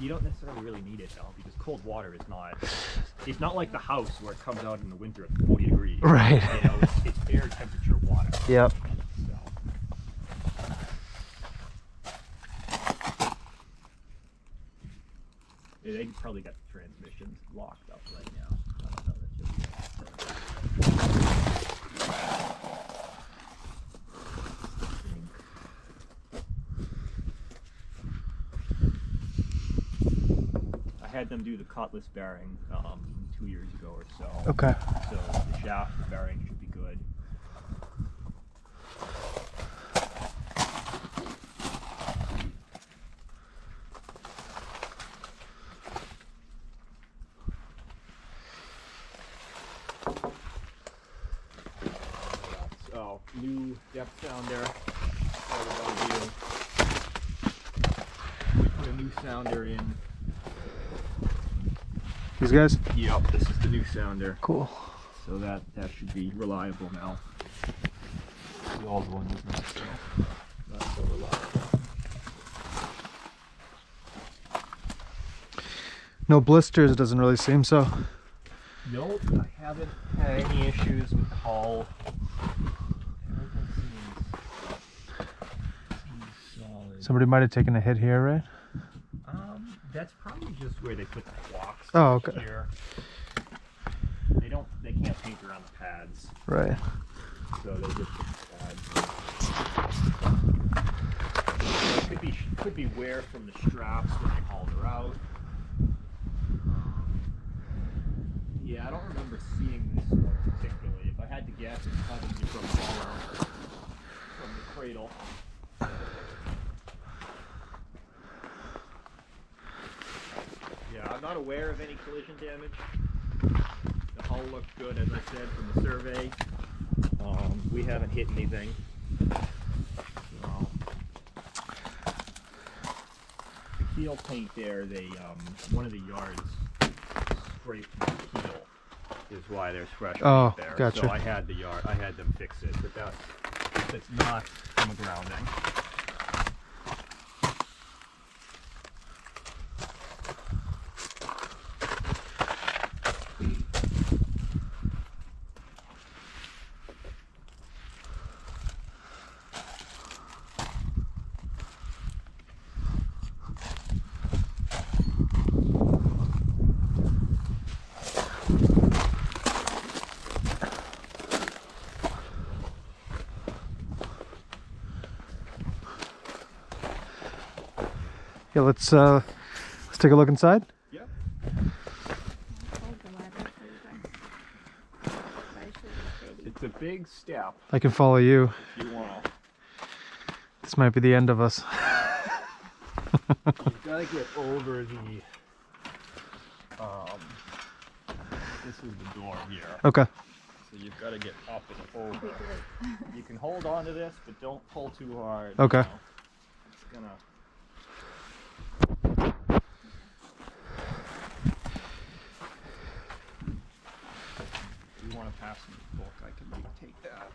You don't necessarily really need it though, because cold water is not. It's not like the house where it comes out in the winter at 40 degrees. Right. You know, it's air temperature water. Yep. So. Yeah, they probably got the transmissions locked up right now. I don't know that you'll be I had them do the cutlass bearing 2 years ago or so. Okay. So the shaft bearing should be good. So new depth sounder. We put a new sounder in. These guys? Yep, this is the new sounder. Cool. So that should be reliable now. The old one was not so reliable. No blisters, it doesn't really seem so. Nope, I haven't had any issues with the hull. Everything seems solid. Somebody might have taken a hit here, right? That's probably just where they put the blocks. Oh, okay. Here. They can't paint around the pads. Right. So they just put the pads. It could be wear from the straps when they hauled her out. Yeah, I don't remember seeing this one particularly. If I had to guess, it's probably from the collar, from the cradle. Yeah, I'm not aware of any collision damage. The hull looked good, as I said, from the survey. We haven't hit anything. So, the keel paint there, they one of the yards scraped the keel, is why there's fresh paint there. Gotcha. So I had them fix it, but that's not from a grounding. Yeah, let's take a look inside. Yep. It's a big step. I can follow you. If you wanna. This might be the end of us. You've got to get over the. This is the door here. Okay. So you've got to get up and over. You can hold on to this, but don't pull too hard. Okay. You know. It's gonna. If you want to pass me the book, I can maybe take that.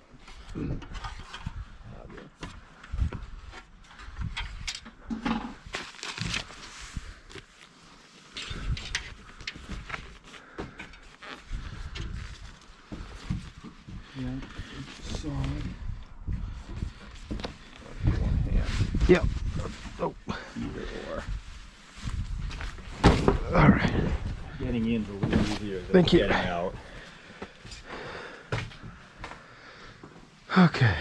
Yeah, it's solid. One hand. Yep. Oh. Either or. All right. Getting in's a little easier than Thank you. getting out. Okay.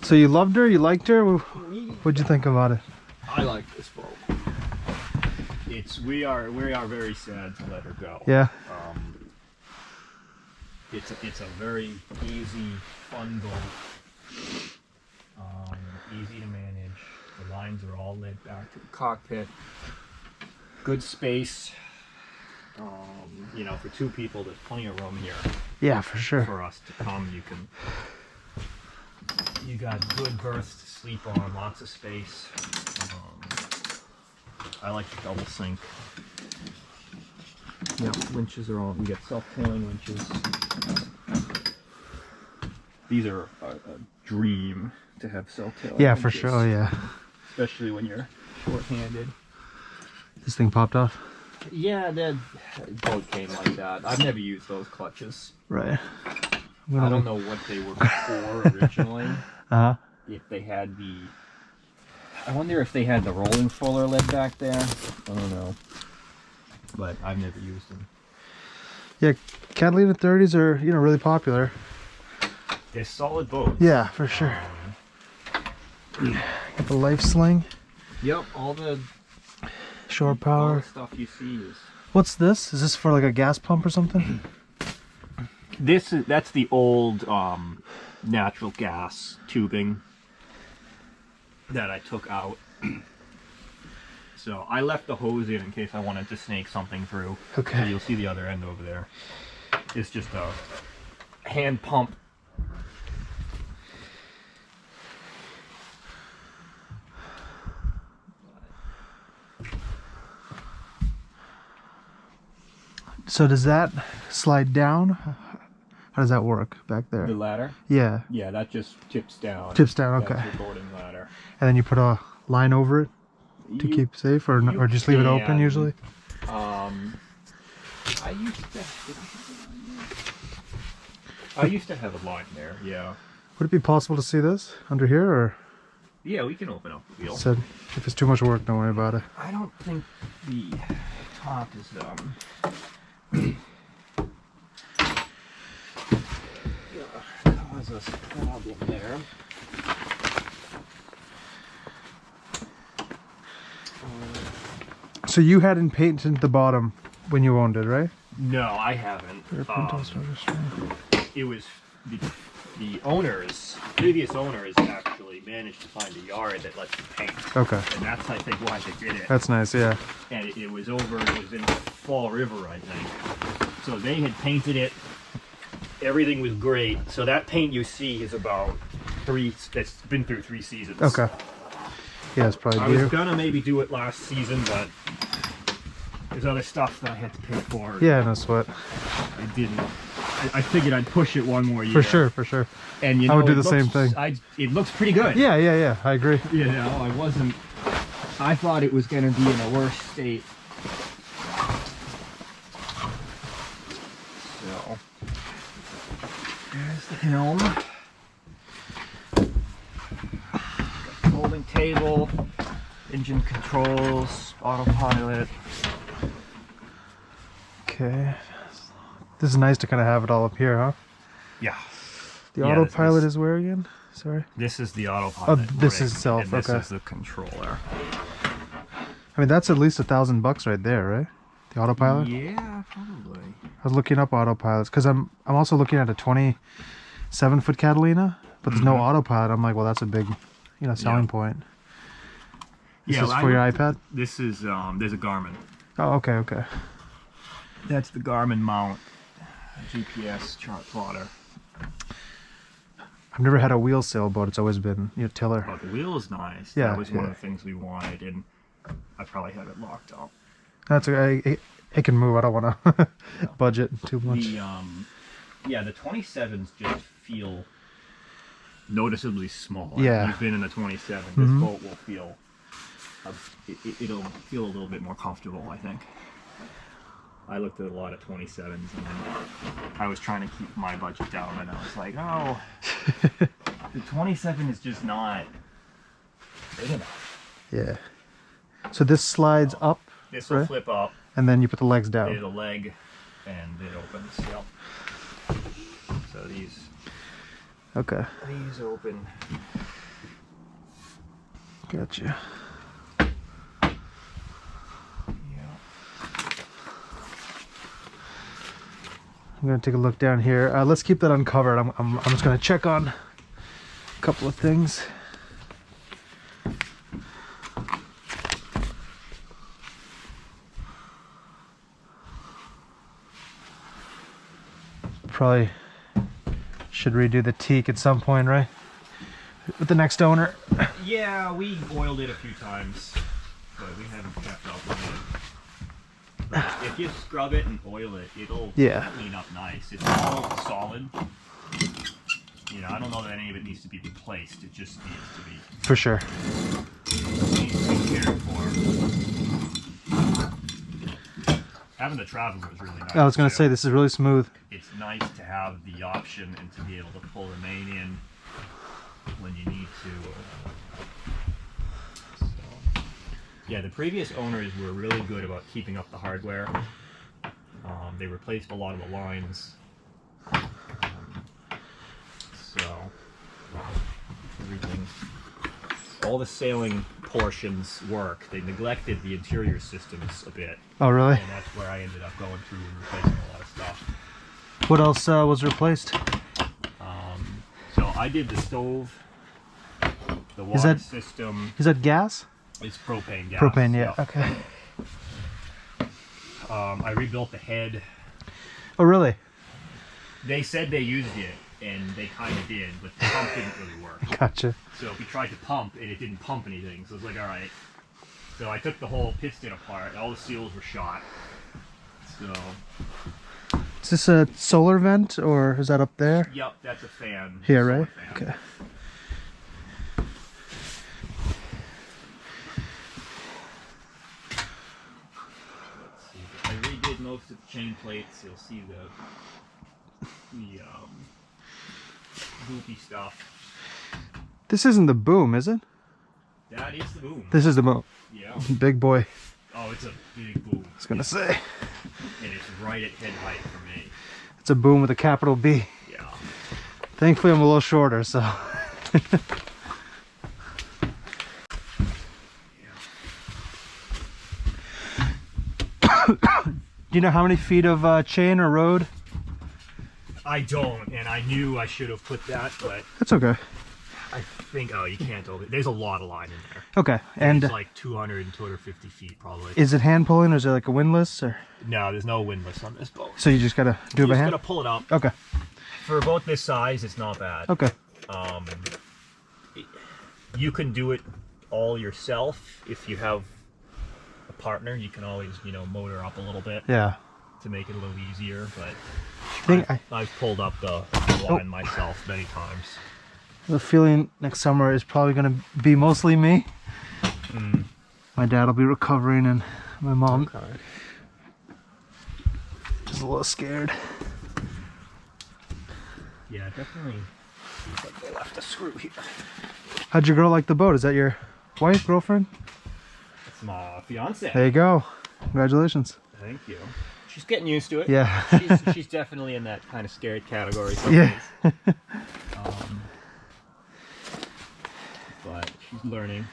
So you loved her? You liked her? What'd you think about it? I like this boat. We are very sad to let her go. Yeah. It's a very easy, fun boat. Easy to manage. The lines are all led back to the cockpit. Good space. You know, for two people, there's plenty of room here. Yeah, for sure. For us to come, you got good berths to sleep on, lots of space. I like the double sink. Yep, winches are all, we got self-tailing winches. These are a dream to have sailtail. Yeah, for engines, sure. Yeah. especially when you're short-handed. This thing popped off. Yeah, that boat came like that. I've never used those clutches. Right. I don't know what they were before originally. Uh huh. If they had the, I wonder if they had the rolling fuller lead back there. I don't know. But I've never used them. Yeah, Catalina 30s are really popular. They're solid boats. Yeah, for sure. Got the life sling, Yep, all the shore all power. the stuff you see is. What's this? Is this for like a gas pump or something? That's the old natural gas tubing that I took out. So I left the hose in case I wanted to snake something through. Okay. So you'll see the other end over there. It's just a hand pump. So does that slide down? How does that work back there? The ladder? Yeah, Yeah, that just tips down. tips down. Okay. That's your boarding ladder. And then you put a line over it to You- keep safe, or you just leave it open can. usually. I used to have a line there, yeah. Would it be possible to see this under here, or Yeah, we can open up the wheel. said if it's too much work, don't worry about it? I don't think the top is cause us a problem there. So you hadn't painted the bottom when you owned it, right? No, I haven't. It was the owners, previous owners actually managed to find a yard that lets you paint. Okay, And that's, I think, why they did it. that's nice. Yeah. And it was in Fall River, I think. So they had painted it. Everything was great. So that paint you see is about that's been through 3 seasons. Okay. Yeah, it's probably I due. was gonna maybe do it last season, but there's other stuff that I had to pay for. Yeah, no sweat. I didn't. I figured I'd push it one more year. For sure, for sure. And I would do it the same looks- thing. It looks pretty good. Yeah, yeah, yeah. I agree. You know, I thought it was gonna be in a worse state. So there's the helm. Got folding table, engine controls, autopilot. Okay. This is nice to kind of have it all up here, huh? Yeah. The Yeah, autopilot this- is where again? Sorry. This is the autopilot. Oh, this rig, is self, and this okay. is the controller. I mean, that's at least $1,000 right there, right? The autopilot. Yeah, probably. I was looking up autopilots because I'm also looking at a 27-foot Catalina, but there's no autopilot. I'm like, well, that's a big, selling point. This is I for your looked- iPad. This is there's a Garmin. Oh, okay, okay. That's the Garmin mount, GPS chart plotter. I've never had a wheel sailboat. It's always been tiller. Oh, the wheel is nice. Yeah, That was one yeah. of the things we wanted, and I probably have it locked up. That's okay. It can move. I don't want to budget too much. The 27s just feel noticeably small. Yeah. You've been in a 27. This boat will feel. It'll feel a little bit more comfortable, I think. I looked at a lot of 27s, and I was trying to keep my budget down, and I was like, oh, the 27 is just not big enough. Yeah. So this slides up, This will right? flip up. And then you put the legs There's down. a leg, and it opens. Yep. So these Okay. open. Gotcha. Yeah. I'm gonna take a look down here. Let's keep that uncovered. I'm just gonna check on a couple of things. Probably should redo the teak at some point, right? With the next owner. Yeah, we oiled it a few times, but we haven't kept up with it. But if you scrub it and oil it, it'll Yeah. clean up nice. It's all solid. You know, I don't know that any of it needs to be replaced. It just needs to be, For sure. needs to be cared for. Having the traveler is really nice. I was gonna too. say this is really smooth. It's nice to have the option and to be able to pull the main in when you need to. So, yeah, the previous owners were really good about keeping up the hardware. They replaced a lot of the lines. So everything, all the sailing portions work. They neglected the interior systems a bit. Oh, really? And that's where I ended up going through and replacing a lot of stuff. What else was replaced? So I did the stove, the water system. Is that gas? It's propane gas. Propane, yeah. Okay. I rebuilt the head. Oh, really? They said they used it, and they kind of did, but the pump didn't really work. Gotcha. So we tried to pump, and it didn't pump anything. So it was like, all right. So I took the whole piston apart. All the seals were shot. So. Is this a solar vent, or is that up there? Yep, that's a fan. Here, right? Fan. Okay. I redid most of the chain plates. You'll see the goopy stuff. This isn't the boom, is it? That is the boom. This is the boom. Yeah. Big boy. Oh, it's a big boom. I was gonna say. And it's right at head height for me. It's a boom with a capital B. Yeah. Thankfully, I'm a little shorter, so. Do you know how many feet of chain or road? I don't, and I knew I should have put that, but That's okay. I think, oh, you can't over. There's a lot of line in there. Okay, and It's like 200 and 250 feet probably. is it hand pulling or is it like a windlass? Or No, there's no windlass on this boat. so you just gotta do it You by just hand? gotta pull it up. Okay. For a boat this size, it's not bad. Okay. You can do it all yourself if you have a partner. You can always, you know, motor up a little bit Yeah. to make it a little easier. But I think I've pulled up the line myself many times. the feeling next summer is probably gonna be mostly me. Mm. My dad will be recovering, and my mom Okay. is a little scared. Yeah, definitely. Seems like they left a screw here. How'd your girl like the boat? Is that your wife, girlfriend? It's my fiance. There you go. Congratulations. Thank you. She's getting used to it. Yeah. she's definitely in that kind of scared category. Yeah. But she's learning.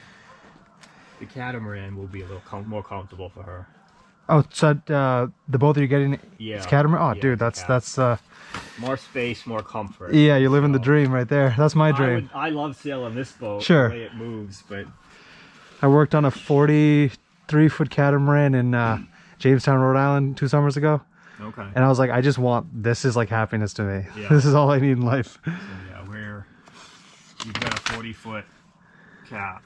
The catamaran will be a little more comfortable for her. Oh, so the boat that you're getting Yeah. is catamaran? Oh, Yeah, dude, it's that's more space, more comfort. yeah, you're living the So, dream right there. That's my dream. I love sailing this boat. Sure. The way it moves, but I worked on a 43-foot catamaran in Jamestown, Rhode Island 2 summers ago. okay. And I was like, I just want, this is like happiness to me. Yeah. This is all I need in life. So yeah, we've got a 40-foot cat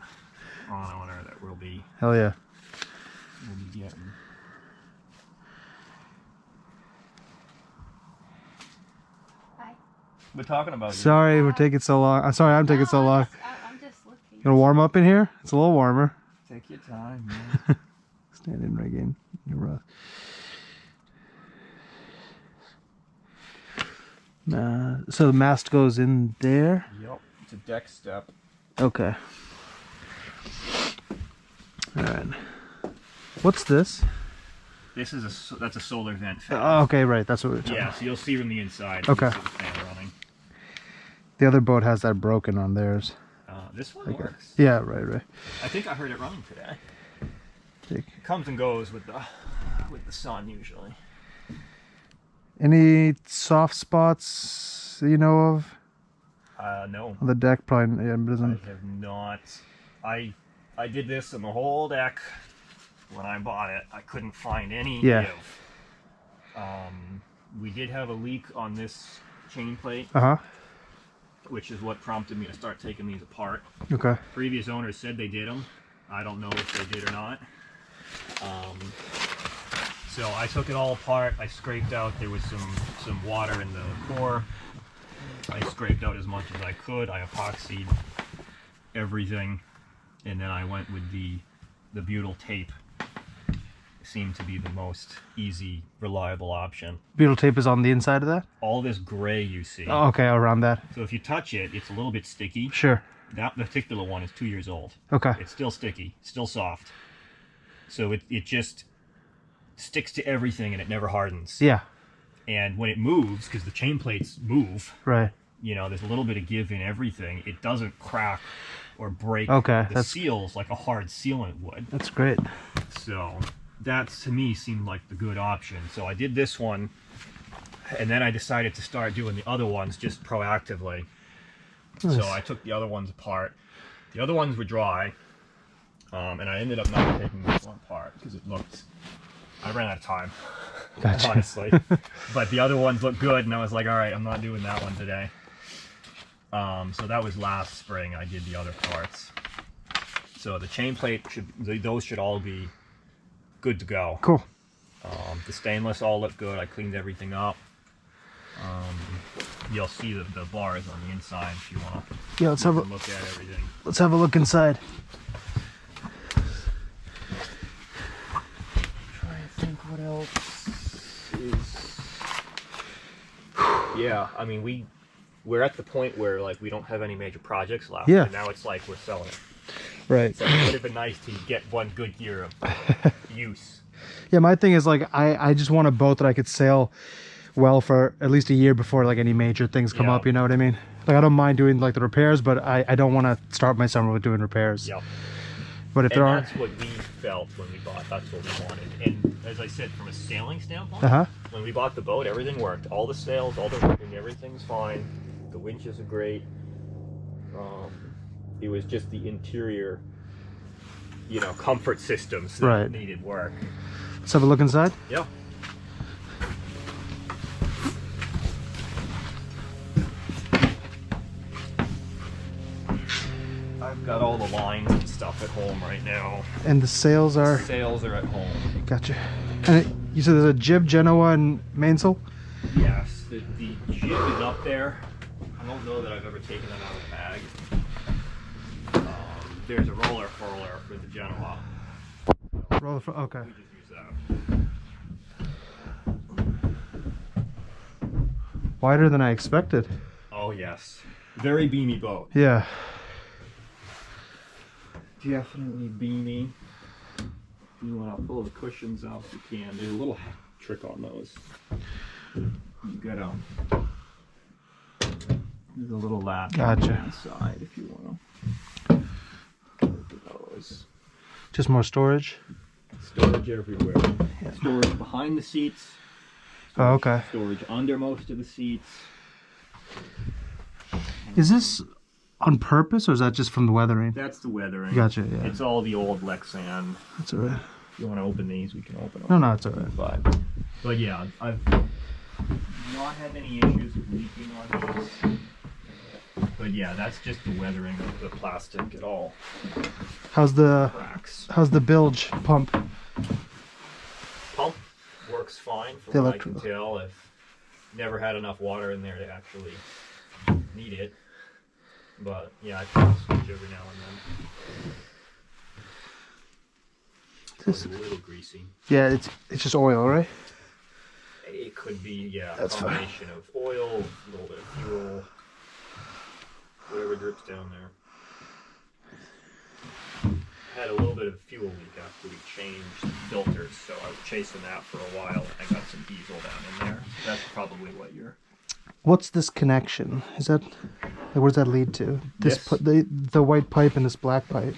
on her that we'll be Hell yeah. getting. Hi. We're talking about Sorry we're taking so long. I'm sorry I'm taking so long. I'm just looking. You gonna warm up in here? It's a little warmer. you. Take your time, man. Stand in rigging. You're rough. So the mast goes in there. Yep. It's a deck step. Okay. All right. What's this? This is that's a solar vent fan. Oh, okay, right. That's what we're talking Yeah, about. so you'll see from the inside. Okay. You see the fan running. The other boat has that broken on theirs. This one works. Yeah, right. I think I heard it running today. Take. It comes and goes with the sun usually. Any soft spots that you know of No, on the deck? Probably yeah, it I doesn't. have not. I did this on the whole deck when I bought it. I couldn't find any Yeah. give. We did have a leak on this chain plate, Uh-huh. which is what prompted me to start taking these apart. Okay. Previous owners said they did them. I don't know if they did or not. So I took it all apart. I scraped out. There was some water in the core. I scraped out as much as I could. I epoxied everything, and then I went with the butyl tape. It seemed to be the most easy, reliable option. Butyl tape is on the inside of that? All this gray you see. Oh, okay, around that. So if you touch it, it's a little bit sticky. Sure. That particular one is 2 years old. Okay. It's still sticky, still soft. So it just sticks to everything and it never hardens. Yeah. And when it moves, because the chain plates move, Right. you know, there's a little bit of give in everything. It doesn't crack or break Okay, the that's- seals like a hard sealant would. That's great. So that to me seemed like the good option. So I did this one, and then I decided to start doing the other ones just proactively. Nice. So I took the other ones apart. The other ones were dry, and I ended up not taking this one apart because it looked, I ran out of time, Gotcha. honestly. But the other ones looked good, and I was like, all right, I'm not doing that one today. So that was last spring. I did the other parts. So the chain plate those should all be good to go. Cool. The stainless all look good. I cleaned everything up. You'll see the bars on the inside if you want to Yeah, let's have a look at everything. look inside. Try and think what else is. Yeah, I mean we're at the point where like we don't have any major projects left. Yeah. And now it's like we're selling it. Right. So it would have been nice to get one good year of use. Yeah, my thing is like I just want a boat that I could sail well for at least a year before like any major things come Yeah. up, you know what I mean? Like I don't mind doing like the repairs, but I don't want to start my summer with doing repairs. Yep. But if And there are that's what we felt when we bought. That's what we wanted. And as I said, from a sailing standpoint, Uh-huh. when we bought the boat, everything worked. All the sails, all the rigging, everything's fine. The winches are great. It was just the interior, you know, comfort systems that Right. needed work. Let's have a look inside. Yeah. I've got all the lines and stuff at home right now. And the sails are Sails are at home. gotcha. And you said there's a jib, Genoa, and mainsail? Yes, the jib is up there. I don't know that I've ever taken it out of the bag. There's a roller furler for the Genoa. Okay. We just use that. Wider than I expected. Oh yes, very beamy boat. Yeah. Definitely beamy. You want to pull the cushions out if you can. There's a little trick on those. You gotta. There's a little latch Gotcha. on the side if you want to. Those. Just more storage. Storage everywhere. Yeah. Storage behind the seats. Oh, okay. Storage under most of the seats. Is this on purpose or is that just from the weathering? That's the weathering. Gotcha, yeah. It's all the old Lexan. That's alright. If you want to open these, we can open them. No, it's alright. But yeah, I've not had any issues with leaking on these. But yeah, that's just the weathering of the plastic. It all How's the bilge pump? pump works fine from The what I can electrical. tell. I've never had enough water in there to actually need it. But yeah, I can switch every now and then. This, It's a little greasy. yeah, it's just oil, right? It could be, yeah, That's a fine. combination of oil, a little bit of fuel, whatever drips down there. Had a little bit of fuel leak after we changed filters, so I was chasing that for a while. I got some diesel down in there. That's probably what you're. What's this connection? Is that where does that lead to? This? The white pipe and this black pipe.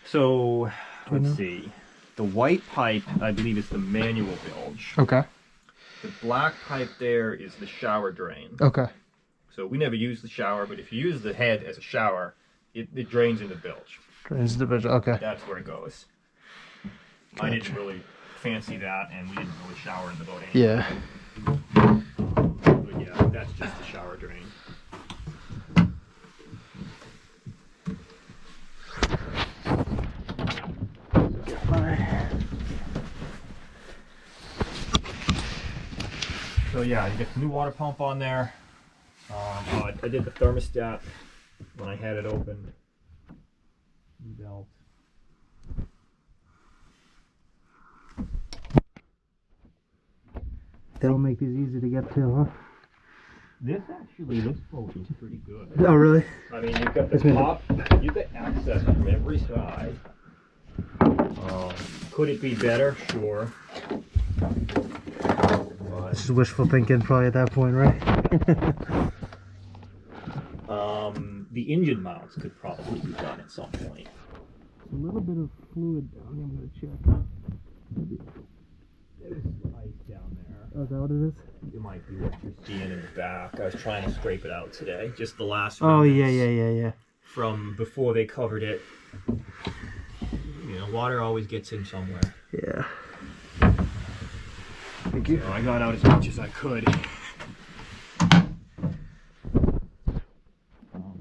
So Do you know? let's see. The white pipe, I believe, is the manual bilge. Okay. The black pipe there is the shower drain. Okay. So we never use the shower, but if you use the head as a shower, it drains in the bilge. Drains the bilge. Okay. That's where it goes. I Gotcha. didn't really fancy that, and we didn't really shower in the boat anyway. Yeah. But yeah, that's just the shower drain. So yeah, you get the new water pump on there. I did the thermostat when I had it open. Belt. They don't make these easy to get to, huh? This boat is pretty good. Oh, really? I mean, you've got the top, you've got access from every side. Could it be better? Sure. But, This is wishful thinking probably at that point, right? the engine mounts could probably be done at some point. A little bit of fluid down here, I'm going to check. There's ice down there. Oh, is that what it is? It might be what you're seeing in the back. I was trying to scrape it out today. Just the last Oh, remnants yeah. from before they covered it. You know, water always gets in somewhere. Yeah. Thank you. So I got out as much as I could.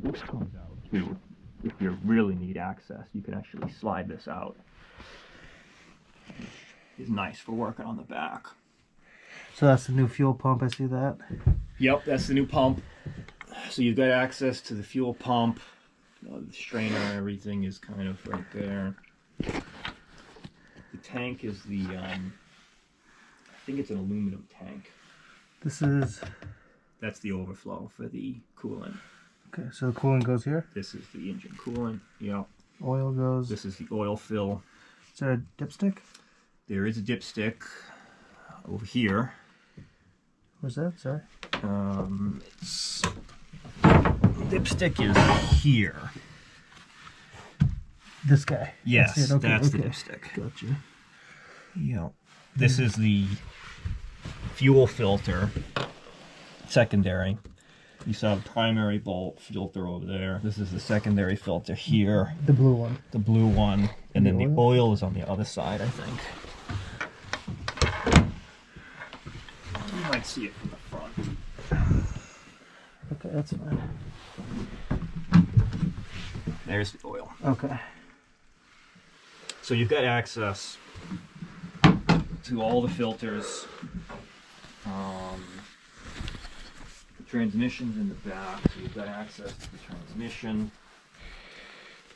This comes out too. If you really need access, you can actually slide this out. It's nice for working on the back. So that's the new fuel pump, I see that. Yep, that's the new pump. So you've got access to the fuel pump. The strainer and everything is kind of right there. The tank is the, I think it's an aluminum tank. This is... That's the overflow for the coolant. Okay, so the coolant goes here. This is the engine coolant. Yep. Oil goes... This is the oil fill. Is there a dipstick? There is a dipstick over here. Where's that? Sorry. Dipstick is here. This guy. Yes, That's it. Okay, that's the okay. dipstick. Gotcha. Yep. This is the fuel filter, secondary. You saw the primary bolt filter over there. This is the secondary filter here, The blue one. the blue one, and then the oil? oil is on the other side, I think. You might see it from the front. Okay, that's fine. There's the oil. Okay. So you've got access to all the filters. The transmission's in the back, so you've got access to the transmission.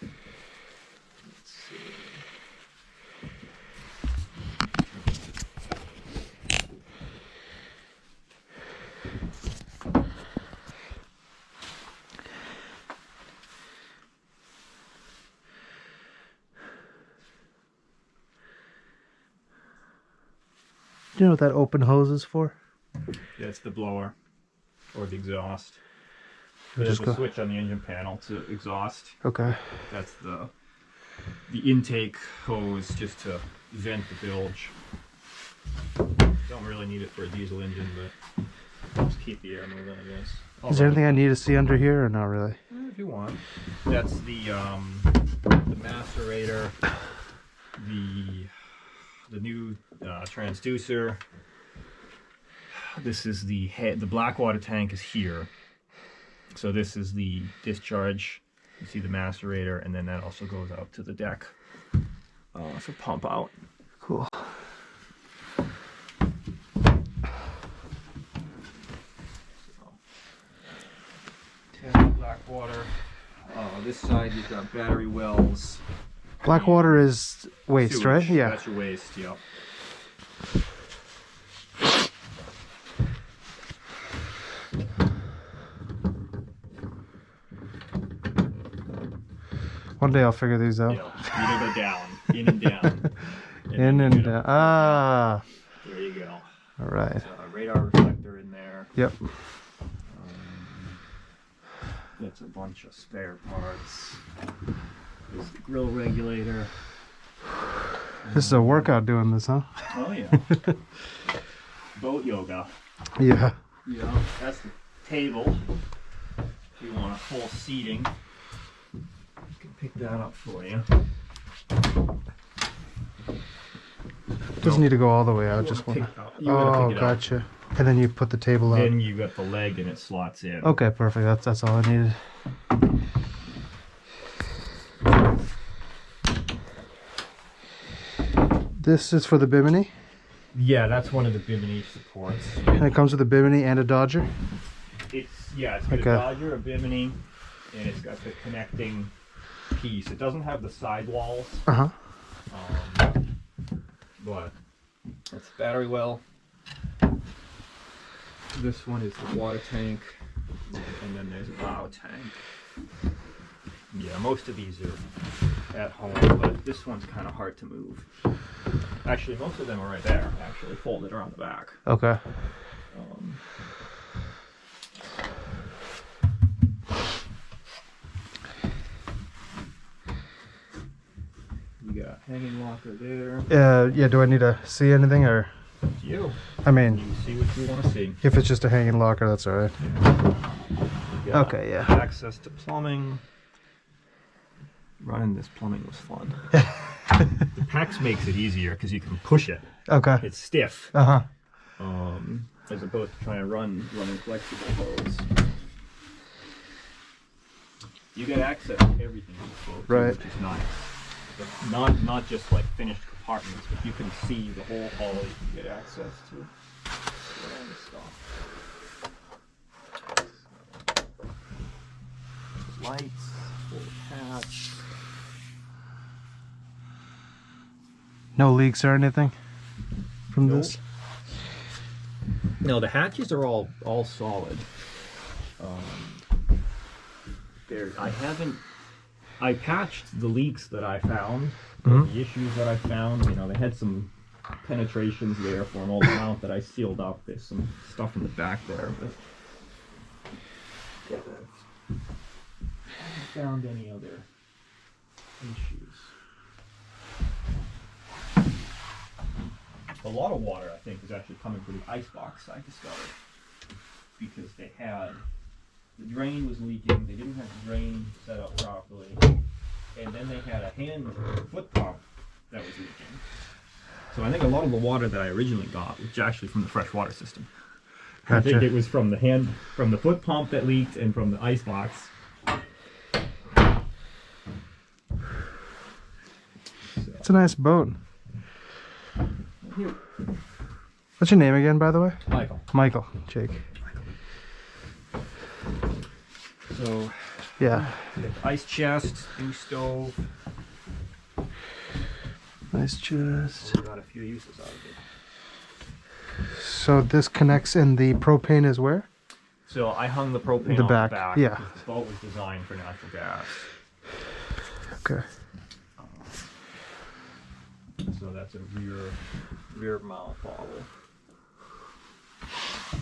Let's see. Do you know what that open hose is for? That's the blower or the exhaust. We There's just a go- switch on the engine panel to exhaust. Okay. That's the intake hose just to vent the bilge. Don't really need it for a diesel engine, but just keep the air moving, I guess. Is there anything I need to see under here or not really? If you want. That's the macerator, the new transducer. This is the head. The black water tank is here. So this is the discharge. You see the macerator, and then that also goes out to the deck for pump out. Cool. Black water. This side you've got battery wells. Black water is waste, Sewage. right? Yeah. That's your waste, yep. One day I'll figure these out. Yeah. You go down, in and down. In then and you down. gotta- Ah. There you go. All right. There's a radar reflector in there. Yep. That's a bunch of spare parts. There's the grill regulator. This is a workout doing this, huh? Oh yeah. Boat yoga. Yeah. Yeah. That's the table. If you want a full seating, I can pick that up for you. Doesn't need to go all the way out. Just one. Oh, pick it up. gotcha. And then you put the table out. Then you got the leg and it slots in. Okay, perfect. That's all I needed. This is for the Bimini, Yeah, that's one of the Bimini supports. and it comes with a Bimini and a Dodger. It's Yeah, it's got Like a a- Dodger, a Bimini, and it's got the connecting piece. It doesn't have the sidewalls, Uh-huh. but it's battery well. This one is the water tank, and then there's a bow tank. Yeah, most of these are at home, but this one's kind of hard to move. Actually, most of them are right there, actually, folded around the back. Okay. Um, you got hanging locker there. Yeah, do I need to see anything, or? Up to you. I mean, You see what you want to see. if it's just a hanging locker, that's all right. You got Okay, yeah. access to plumbing. Running this plumbing was fun. The PAX makes it easier because you can push it. Okay. It's stiff. Uh-huh. As opposed to trying to run flexible hose. You get access to everything in this boat, too, Right. which is nice. Not just like finished compartments, but you can see the whole hull. You can get access to all this stuff. Lights, full hatch. No leaks or anything from Nope. this? No, the hatches are all solid. I patched the leaks that I found, Mhm. the issues that I found. You know, they had some penetrations there for an old mount that I sealed up. There's some stuff in the back there, but I haven't found any other issues. A lot of water, I think, is actually coming from the icebox, I discovered, because the drain was leaking. They didn't have the drain set up properly, and then they had a foot pump that was leaking. So I think a lot of the water that I originally got was actually from the freshwater system. I think Gotcha. it was from the foot pump that leaked and from the icebox. It's a nice boat. Here, What's your name again, by the way? Michael. Michael. Jake. So, Yeah. ice chest, new stove. Nice chest. We got a few uses out of it. So this connects in the propane is where? So I hung the propane The on back, the back yeah. because this boat was designed for natural gas. Okay. So that's a rear mount bottle.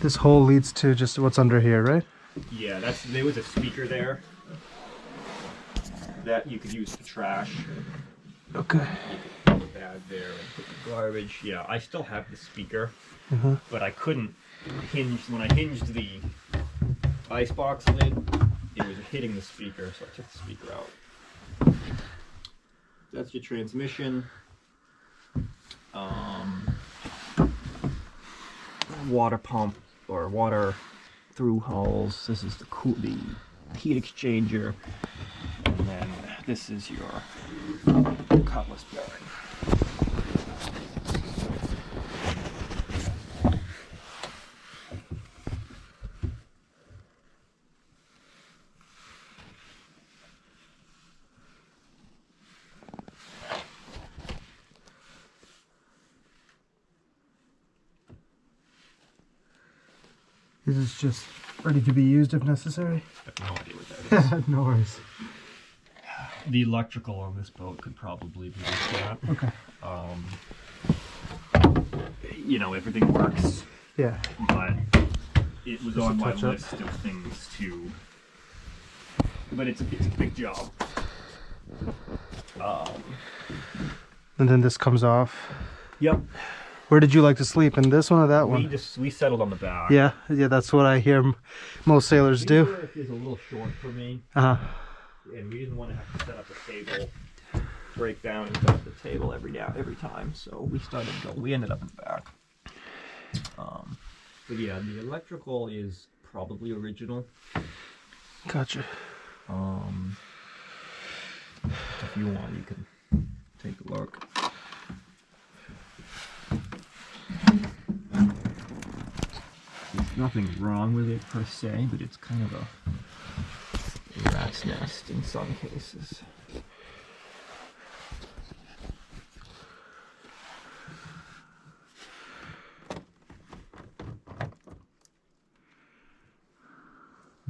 This hole leads to just what's under here, right? Yeah, there was a speaker there that you could use for trash. Okay. You could put the bag there and put the garbage. Yeah, I still have the speaker, Uh-huh. but I couldn't when I hinged the icebox lid, it was hitting the speaker, so I took the speaker out. That's your transmission. Water pump or water through hulls. This is the heat exchanger, and then this is your cutlass bearing. This is just ready to be used if necessary. I have no idea what that is. No worries. The electrical on this boat could probably be looked at. Okay. You know, everything works, Yeah. but it was Just on a my touch-up. list of things to. But it's a big job. And then this comes off. Yep. Where did you like to sleep? In this one or that one? We settled on the back. Yeah, that's what I hear most sailors do. Is a little short for me, Uh-huh. and we didn't want to have to set up a table, break down and set up the table every time. So we ended up in the back. But yeah, the electrical is probably original. Gotcha. If you want, you can take a look. nothing wrong with it per se, but it's kind of a rat's nest in some cases.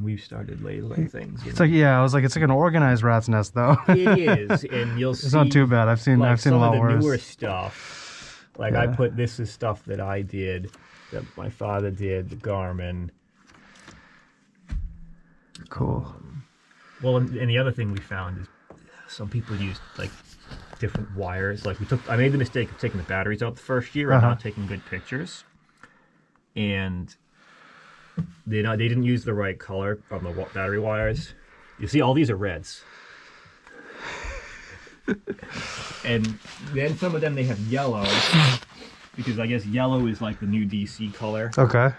We've started labeling things. It's like, yeah, I was like, it's like an organized rat's nest, though. It is, and you'll see. It's not too bad. I've seen like, a some lot of the worse. newer stuff. Like I Yeah. put this is stuff that I did, that my father did, the Garmin. Cool. Well, and the other thing we found is some people used like different wires. Like I made the mistake of taking the batteries out the first year and not taking good pictures, and they didn't use the right color on the battery wires. You see, all these are reds. And then some of them they have yellow, because I guess yellow is like the new DC color. Okay.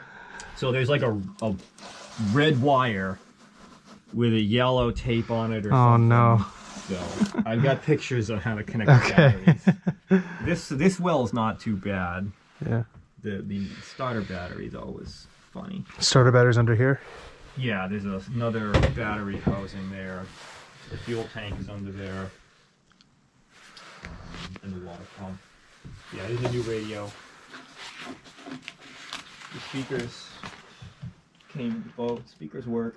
So there's like a red wire with a yellow tape on it or something. Oh no. So I've got pictures on how to connect the batteries. This well is not too bad. Yeah. The starter battery though is funny. Starter batteries under here. Yeah, there's another battery housing there. The fuel tank is under there. And the water pump. Yeah, there's a new radio. The speakers came with the boat. Speakers work.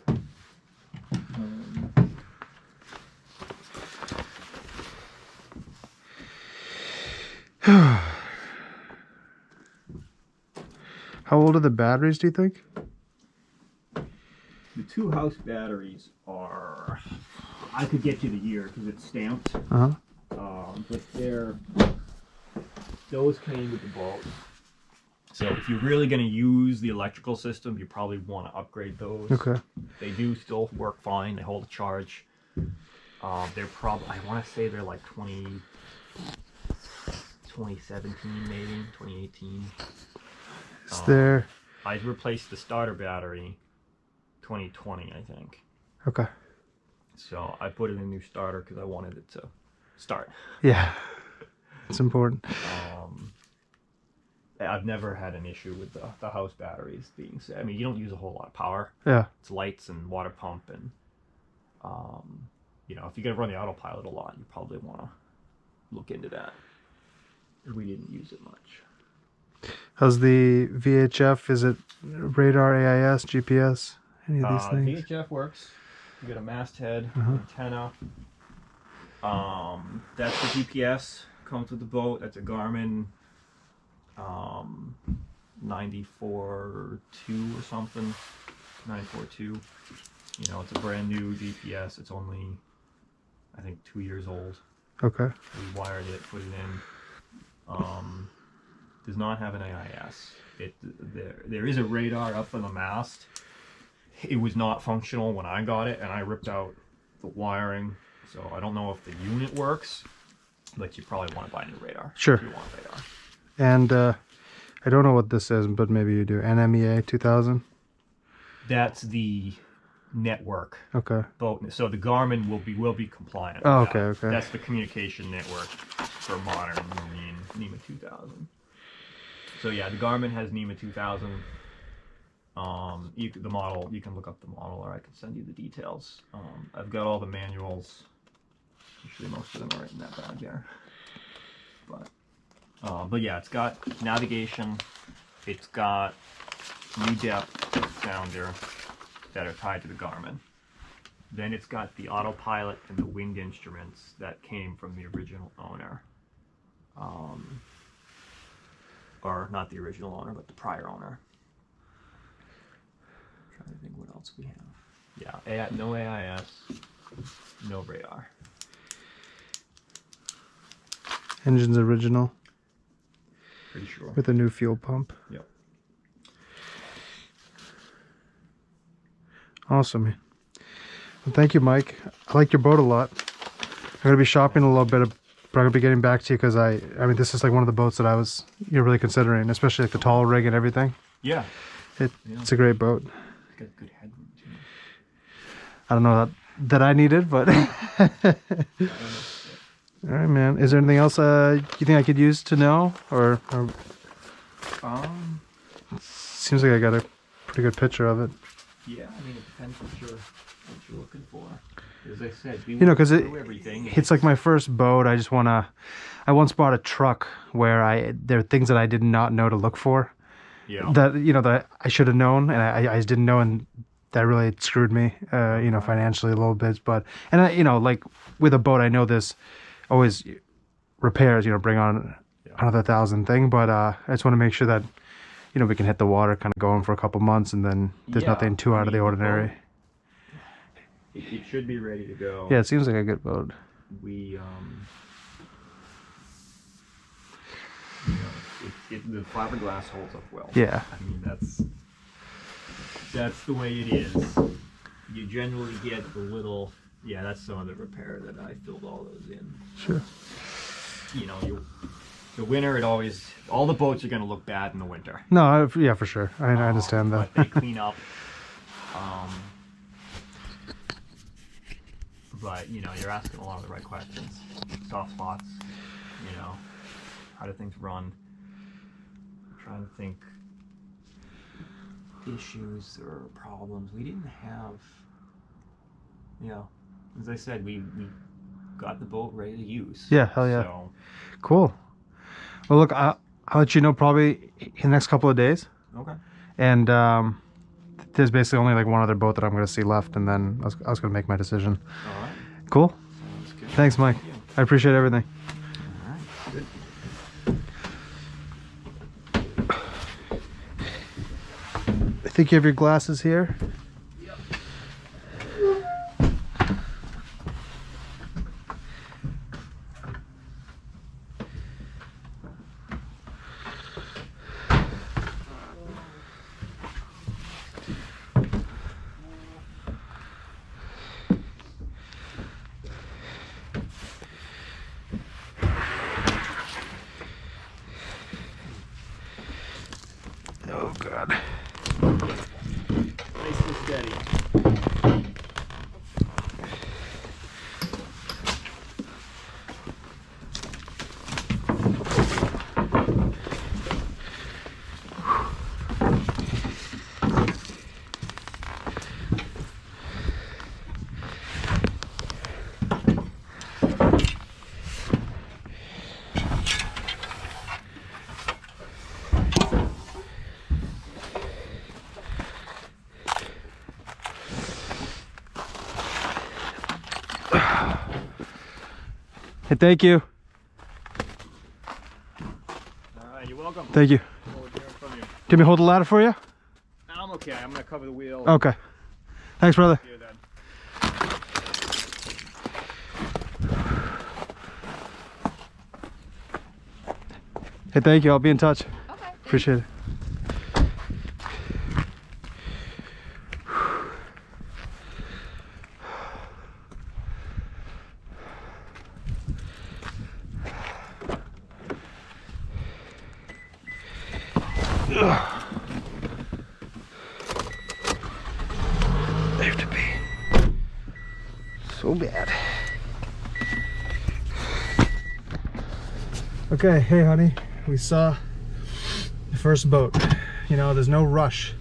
How old are the batteries, do you think? The two house batteries are, I could get you the year because it's stamped, Uh-huh. but those came with the boat. So if you're really going to use the electrical system, you probably want to upgrade those. Okay. They do still work fine. They hold a charge. They're probably, I want to say they're like 2017 maybe, 2018. Is there... I replaced the starter battery 2020, I think. Okay. So I put in a new starter because I wanted it to start. Yeah. It's important. I've never had an issue with the house batteries being set. I mean, you don't use a whole lot of power. Yeah. It's lights and water pump, and you know, if you're gonna run the autopilot a lot, you probably want to look into that. We didn't use it much. How's the VHF? Is it radar, AIS, GPS? Any of these things? VHF works. You got a masthead, antenna. That's the GPS. Comes with the boat. That's a Garmin 942 or something. 942. You know, it's a brand new GPS. It's only, I think, 2 years old. Okay. We wired it, put it in. Does not have an AIS. There is a radar up on the mast. It was not functional when I got it, and I ripped out the wiring. So I don't know if the unit works, but you probably want to buy a new radar. Sure. If you want radar. And I don't know what this is, but maybe you do. NMEA 2000? That's the network Okay. boat. So the Garmin will be compliant. Oh, with okay, that. okay. That's the communication network for modern marine NEMA 2000. So yeah, the Garmin has NEMA 2000. The model, you can look up the model, or I can send you the details. I've got all the manuals. Actually, most of them are in that bag there. But yeah, it's got navigation. It's got new depth sounder that are tied to the Garmin. Then it's got the autopilot and the wind instruments that came from the original owner. Or not the original owner, but the prior owner. I'm trying to think what else we have. Yeah, no AIS, no radar. Engine's original Pretty sure. with a new fuel pump. Yep. Awesome, man. Well, thank you, Mike. I like your boat a lot. I'm going to be shopping a little bit. But I'm going to be getting back to you because I mean, this is like one of the boats that I was really considering, especially like the tall rig and everything. Yeah. It's a great boat. It's got good headroom too. I don't know that I needed, but all right, man. Is there anything else you think I could use to know, or seems like I got a pretty good picture of it. Yeah, I mean, it depends what you're looking for. As I said, we You know, because everything. it's like my first boat. I just want to. I once bought a truck where there are things that I did not know to look for. Yeah. That that I should have known, and I just didn't know, and that really screwed me. Financially a little bit, but like with a boat, I know this always repairs. Bring on another 1,000 thing, but I just want to make sure that we can hit the water, kind of going for a couple months, and then there's nothing too out of the ordinary. It should be ready to go. Yeah, it seems like a good boat. We the fiberglass holds up well. Yeah. I mean, that's the way it is. You generally get the little, that's some of the repair that I filled all those in. Sure. The winter, all the boats are going to look bad in the winter. No, for sure. I understand that. But they clean up. But, you're asking a lot of the right questions. Soft spots, how do things run? I'm trying to think issues or problems. We didn't have, as I said, we got the boat ready to use. Yeah, hell yeah. So, cool. Well, look, I'll let you know probably in the next couple of days. okay. And there's basically only like one other boat that I'm going to see left, and then I was going to make my decision. All right. Cool. Sounds good. Thanks, Mike. Thank you. I appreciate everything. All right. Good. I think you have your glasses here. Oh God. Nice and steady. Hey, thank you. All right, you're welcome. Thank you. Forward to hearing from you. Do you want me to hold the ladder for you? I'm okay. I'm going to cover the wheel. Okay. Thanks, brother. See you then. Hey, thank you. I'll be in touch. Okay. Appreciate it. They have to be so bad. Okay, hey honey, we saw the first boat. There's no rush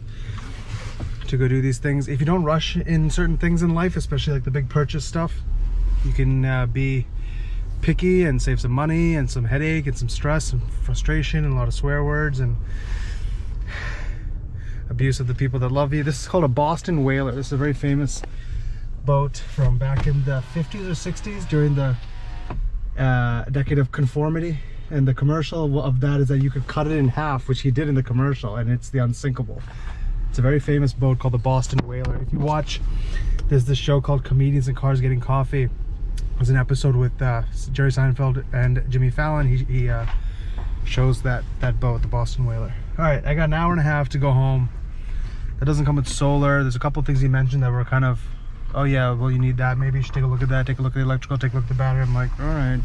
to go do these things. If you don't rush in certain things in life, especially like the big purchase stuff, you can be picky and save some money and some headache and some stress and frustration and a lot of swear words and abuse of the people that love you. This is called a Boston Whaler. This is a very famous boat from back in the 50s or 60s during the decade of conformity, and the commercial of that is that you could cut it in half, which he did in the commercial, and it's the unsinkable. It's a very famous boat called the Boston Whaler. If you watch, there's this show called Comedians in Cars Getting Coffee. There's an episode with Jerry Seinfeld and Jimmy Fallon. He shows that boat, the Boston Whaler. All right, I got an hour and a half to go home. That doesn't come with solar. There's a couple of things he mentioned that were kind of, oh yeah, well you need that. Maybe you should take a look at that. Take a look at the electrical. Take a look at the battery. I'm like, all right.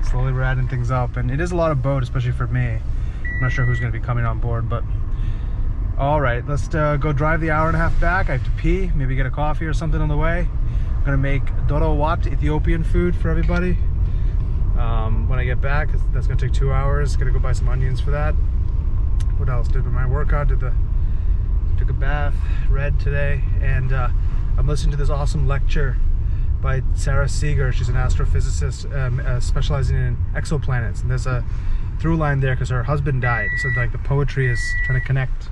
Slowly we're adding things up, and it is a lot of boat, especially for me. I'm not sure who's going to be coming on board, but all right, let's go drive the hour and a half back. I have to pee, maybe get a coffee or something on the way. I'm gonna make Doro Wat Ethiopian food for everybody when I get back. That's gonna take 2 hours. Gonna go buy some onions for that. What else? Did my workout, did took a bath, read today, and I'm listening to this awesome lecture by Sarah Seeger. She's an astrophysicist specializing in exoplanets, and there's a through line there because her husband died. So like the poetry is trying to connect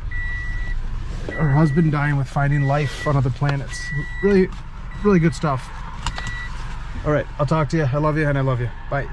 her husband dying with finding life on other planets. Really, really good stuff. All right, I'll talk to you. I love you and I love you. Bye.